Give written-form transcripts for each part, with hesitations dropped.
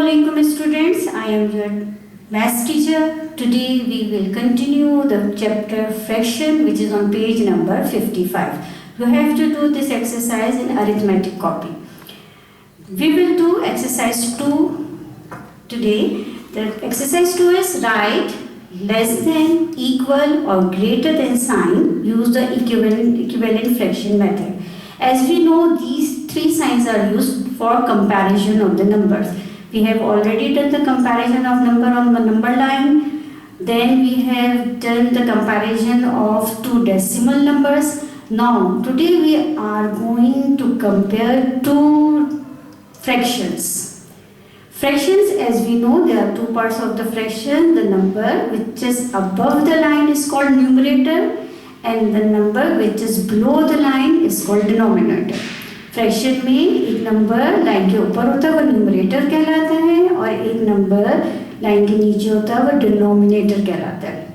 Assalamualaikum students, I am your maths teacher. Today we will continue the chapter fraction which is on page number 55. You have to do this exercise in arithmetic copy. We will do exercise 2 today. The exercise 2 is write less than, equal or greater than sign. Use the equivalent fraction method. As we know, these three signs are used for comparison of the numbers. We have already done the comparison of number on the number line. Then we have done the comparison of two decimal numbers. Now today we are going to compare two fractions. Fractions, as we know, there are two parts of the fraction. The number which is above the line is called numerator and the number which is below the line is called denominator. Fraction में एक number line के ऊपर होता है वो numerator कहलाता है और एक नंबर लाइन के नीचे होता है वो डिनोमिनेटर कहलाता है.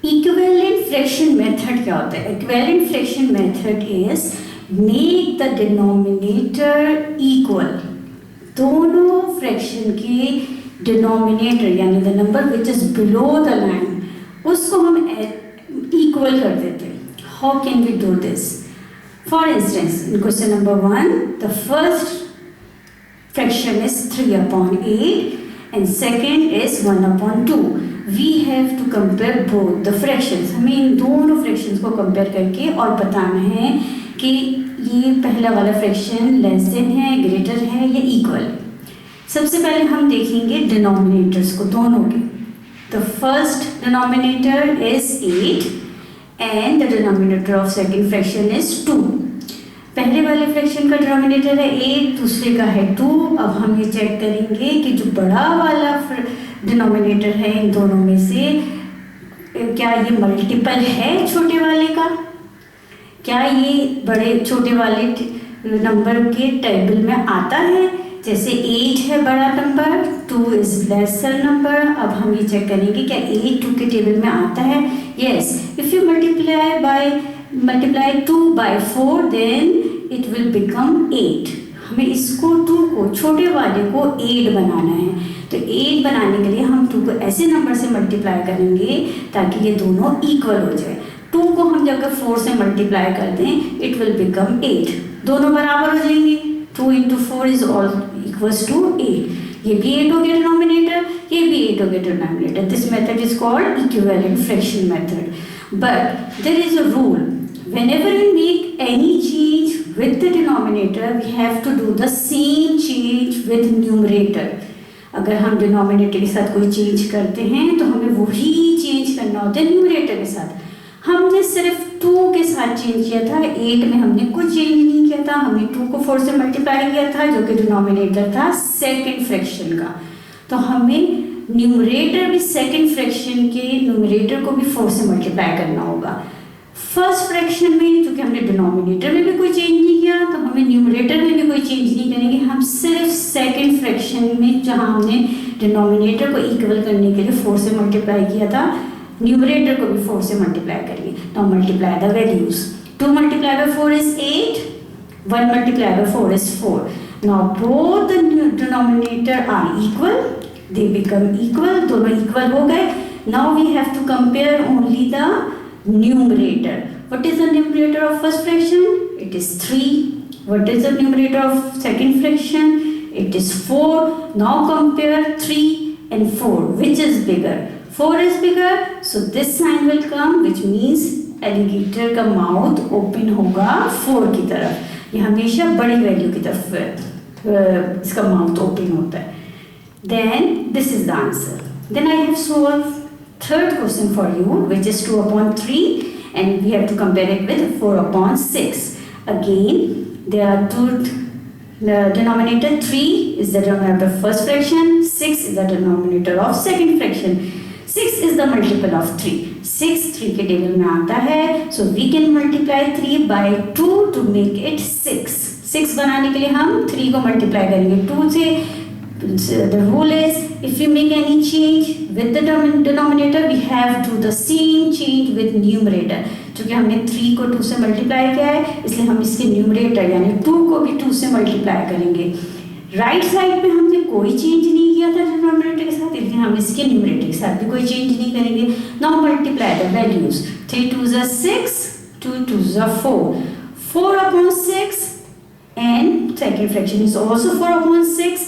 इक्विवेलेंट फ्रैक्शन मेथड क्या होता है? Equivalent fraction method is make the denominator equal. दोनों फ्रैक्शन के डिनोमिनेटर यानी the number which is below the line उसको हम इक्वल कर देते हैं. How can we do this? For instance, in question number 1, the first fraction is 3 upon 8 and second is 1 upon 2. We have to compare both the fractions. हमें इन दोनों fractions को compare करके और बताना है कि ये पहला वाला fraction less than है, greater है या equal. सबसे पहले हम देखेंगे denominators को दोनों के. The first denominator is 8. And the denominator of second fraction is 2. पहले वाले फ्रैक्शन का डिनोमिनेटर है 8, दूसरे का है 2. अब हम ये चेक करेंगे कि जो बड़ा वाला डिनोमिनेटर है इन दोनों में से क्या ये मल्टीपल है छोटे वाले का? क्या ये बड़े छोटे वाले नंबर के टेबल में आता है? जैसे 8 है बड़ा नंबर, 2 इज लेसर नंबर. अब हम ये चेक करेंगे क्या 8 2 के टेबल में आता है? Yes. If you multiply 2 by 4 then it will become 8. हमें इसको 2 को छोटे वाले को 8 बनाना है. तो 8 बनाने के लिए हम 2 को ऐसे नंबर से मल्टीप्लाई करेंगे ताकि ये दोनों इक्वल हो जाए. 2 को हम जब 4 से मल्टीप्लाई कर दें इट विल बिकम 8. दोनों बराबर हो जाएंगे. 2 into 4 is all equals to 8. ये भी 8 हो गया डिनोमिनेटर, ये भी 8 हो गया denominator. This method is called equivalent fraction method. But there is a rule. Whenever we make any change with the denominator, we have to do the same change with numerator. अगर हम denominator के साथ कोई change करते हैं तो हमें वही चेंज करना होता है न्यूमरेटर के साथ. हमने सिर्फ 2 के साथ चेंज किया था, 8 में हमने कुछ चेंज नहीं किया था. हमने 2 को 4 से मल्टीप्लाई किया था जो कि डिनोमिनेटर था सेकंड फ्रैक्शन का. तो हमें न्यूमरेटर भी सेकंड फ्रैक्शन के न्यूमरेटर को भी 4 से मल्टीप्लाई करना होगा. फर्स्ट फ्रैक्शन में चूँकि हमने डिनोमिनेटर में भी कोई चेंज नहीं किया तो हमें न्यूमरेटर में भी कोई चेंज नहीं करेंगे. हम सिर्फ सेकंड फ्रैक्शन में जहाँ हमने डिनोमिनेटर को इक्वल करने के लिए 4 से मल्टीप्लाई किया था न्यूमरेटर को भी 4 से मल्टीप्लाई करेंगे. Now multiply the values. 2 multiplied by 4 is 8. 1 multiplied by 4 is 4. Now both the denominator are equal. They become equal. दोनों equal हो गए. Now we have to compare only the numerator. What is the numerator of first fraction? It is 3. What is the numerator of second fraction? It is 4. Now compare 3 and 4. Which is bigger? 4 is bigger, so this sign will come, which means alligator का mouth open होगा 4 की तरफ. ये हमेशा बड़ी value की तरफ इसका माउथ ओपन होता है. Then this is the answer. Then I have solved third question for you, which is 2 upon 3, and we have to compare it with 4 upon 6. Again, there are two. The denominator 3 is the denominator of first fraction. 6 is the denominator of second fraction. 6 is the multiple of 3. 6 3 के table में आता है, so we can multiply 3 by 2 to make it 6. 6 बनाने के लिए हम 3 को multiply करेंगे 2 से. The rule is if we make any change with the denominator we have to do the same change with numerator. क्योंकि हमने 3 को 2 से मल्टीप्लाई किया है इसलिए हम इसके न्यूमरेटर यानी 2 को भी 2 से मल्टीप्लाई करेंगे. राइट साइड पे हमने कोई चेंज इसके न्यूमरेटर के साथ भी कोई चेंज नहीं करेंगे. Now multiply the values. 3 2 are 6, 2 2 are 4. 4 upon 6 and second fraction is also 4 upon 6.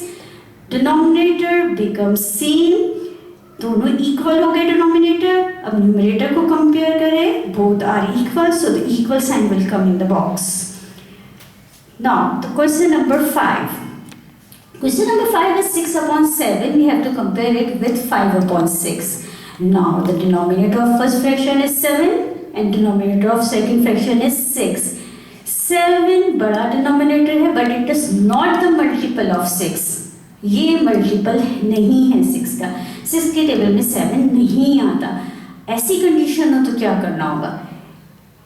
Denominator becomes same. दोनों इक्वल हो गए डिनोमिनेटर. अब न्यूमरेटर को कंपेयर करें, both are equal, so the equal sign will come in the box. Now the question number 5. Question number 5 is 6 upon 7. We have to compare it with 5 upon 6. Now the denominator of first fraction is 7 and denominator of second fraction is 6. 7 बड़ा denominator है but it is not the multiple of 6. ये multiple नहीं है 6 का. 6 के table में 7 नहीं आता. ऐसी कंडीशन हो तो क्या करना होगा?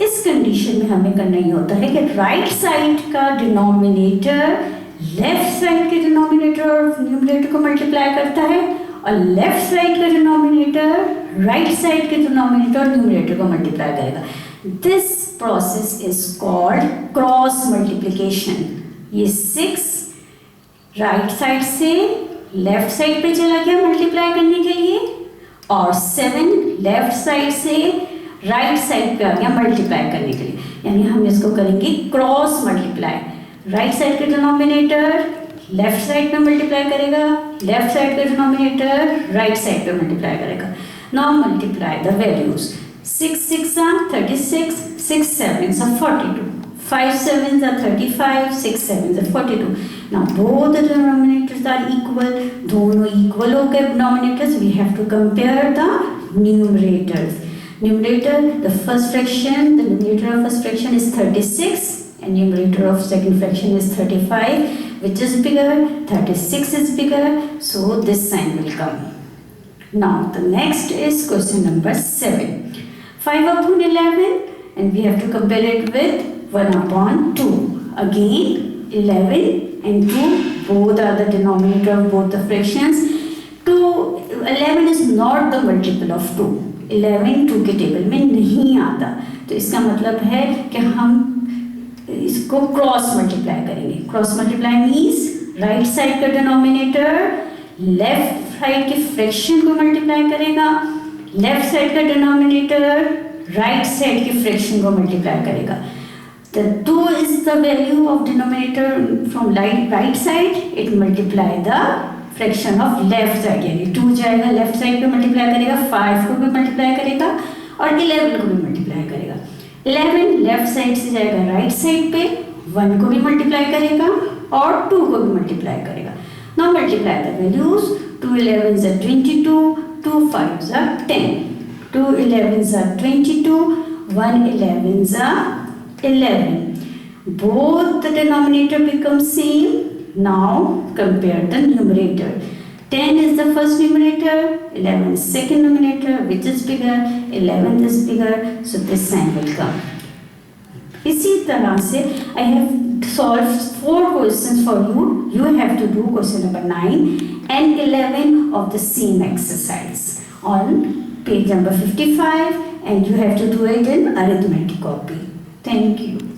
इस कंडीशन में हमें करना ही होता है कि राइट साइड का डिनोमिनेटर लेफ्ट साइड के डिनोमिनेटर और न्यूमरेटर को मल्टीप्लाई करता है और लेफ्ट साइड का डिनोमिनेटर राइट साइड के डिनोमिनेटर और न्यूमरेटर को मल्टीप्लाई करेगा. This process is called cross multiplication. ये 6 राइट साइड से लेफ्ट साइड पे चला गया मल्टीप्लाई करने के लिए और 7 लेफ्ट साइड से राइट साइड पे आ गया मल्टीप्लाई करने के लिए. यानी हम इसको करेंगे क्रॉस मल्टीप्लाई. राइट साइड का डिनोमिनेटर लेफ्ट साइड पे मल्टीप्लाई करेगा, लेफ्ट साइड का डिनोमिनेटर राइट साइड पे मल्टीप्लाई करेगा. Now multiply the values. 6 6 are 36, 6 7s are 42, 5 7s are 35, 6 7s are 42. Now both the denominators are equal. दोनों equal हो गए denominators. We have to compare the numerators. Numerator, the first fraction, the numerator of first fraction is 36 and numerator of second fraction is 35. Which is bigger? 36 is bigger. So this sign will come. Now the next is question number 7. 5 upon 11 and we have to compare it with 1 upon 2. Again 11 and 2 both are the denominator of both the fractions. 11 is not the multiple of 2. 11 2 के table में नहीं आता. तो इसका मतलब है कि हम इसको क्रॉस मल्टीप्लाई करेंगे. Cross multiply means right side का डिनोमिनेटर लेफ्ट साइड के फ्रैक्शन को मल्टीप्लाई करेगा, लेफ्ट साइड का डिनोमिनेटर राइट साइड के फ्रैक्शन को मल्टीप्लाई करेगा. The 2 is the value of denominator from right side. It multiply the fraction of left side. यानी 2 जाएगा लेफ्ट साइड पे मल्टीप्लाई करेगा, 5 को भी मल्टीप्लाई करेगा और 11 को भी मल्टीप्लाई करेगा. 11 लेफ्ट साइड से जाएगा राइट साइड पे, 1 को भी मल्टीप्लाई करेगा और 2 को भी मल्टीप्लाई करेगा. Now multiply the values. 2 11s are 22, 2 5s are 10. 2 11s are 22, 1 11s are 11. Both the denominator becomes same. Now compare the numerator. 10 is the first numerator, 11 is second numerator. Which is bigger? 11 is bigger. So this sign will come. इसी तरह से I have solved 4 questions for you. You have to do question number 9 and 11 of the same exercise on page number 55 and you have to do it in arithmetic copy. Thank you.